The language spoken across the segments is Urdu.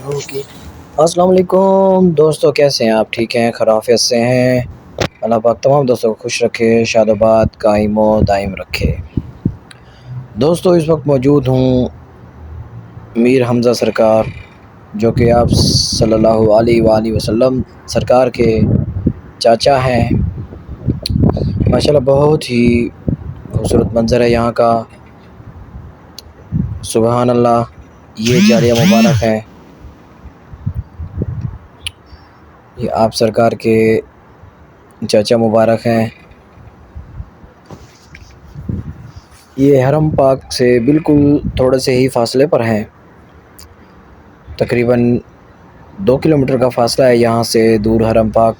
اوکے السلام علیکم دوستو، کیسے ہیں آپ؟ ٹھیک ہیں؟ خیریت سے ہیں؟ اللہ پاک تمام دوستوں کو خوش رکھے، شاد و آباد قائم و دائم رکھے۔ دوستو اس وقت موجود ہوں میر حمزہ سرکار، جو کہ آپ صلی اللہ علیہ وآلہ وسلم سرکار کے چاچا ہیں۔ ماشاءاللہ بہت ہی خوبصورت منظر ہے یہاں کا، سبحان اللہ۔ یہ جاریہ مبارک ہے، یہ آپ سرکار کے چاچا مبارک ہیں۔ یہ حرم پاک سے بالکل تھوڑے سے ہی فاصلے پر ہیں، تقریباً 2 کلومیٹر کا فاصلہ ہے یہاں سے دور حرم پاک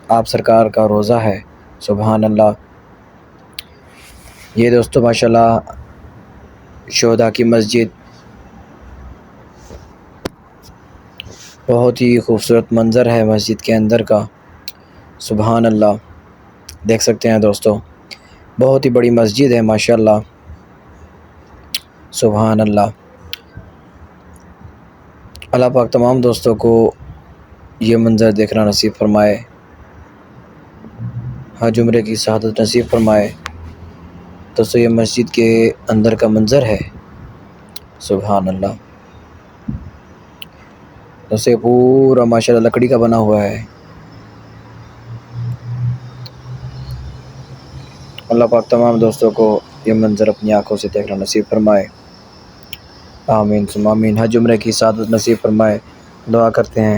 آپ سرکار کا روضہ ہے، سبحان اللہ۔ یہ دوستو ماشاءاللہ شہداء کی مسجد، بہت ہی خوبصورت منظر ہے مسجد کے اندر کا، سبحان اللہ۔ دیکھ سکتے ہیں دوستو، بہت ہی بڑی مسجد ہے ماشاءاللہ، سبحان اللہ۔ اللہ پاک تمام دوستوں کو یہ منظر دیکھنا نصیب فرمائے، حج عمرے کی سعادت نصیب فرمائے۔ دوستو یہ مسجد کے اندر کا منظر ہے، سبحان اللہ۔ دوستو یہ پورا ماشاءاللہ لکڑی کا بنا ہوا ہے۔ اللہ پاک تمام دوستوں کو یہ منظر اپنی آنکھوں سے دیکھنا نصیب فرمائے، آمین ثم آمین۔ حج عمرے کی سعادت نصیب فرمائے۔ دعا کرتے ہیں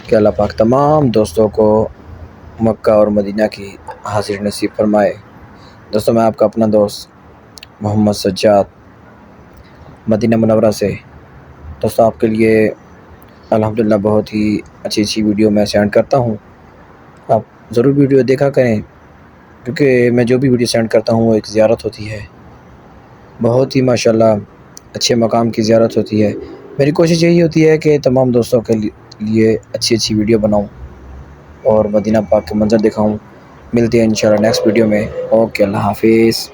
کہ اللہ پاک تمام دوستوں کو مکہ اور مدینہ کی حاضری نصیب فرمائے۔ دوستو میں آپ کا اپنا دوست محمد سجاد، مدینہ منورہ سے، دوستو آپ کے لیے الحمدللہ بہت ہی اچھی ویڈیو میں سینڈ کرتا ہوں، آپ ضرور ویڈیو دیکھا کریں، کیونکہ میں جو بھی ویڈیو سینڈ کرتا ہوں وہ ایک زیارت ہوتی ہے، بہت ہی ماشاءاللہ اچھے مقام کی زیارت ہوتی ہے۔ میری کوشش یہی ہوتی ہے کہ تمام دوستوں کے لیے اچھی ویڈیو بناؤں اور مدینہ پاک کے منظر دکھاؤں۔ ملتے ہیں انشاءاللہ نیکسٹ ویڈیو میں۔ اوکے، اللہ حافظ۔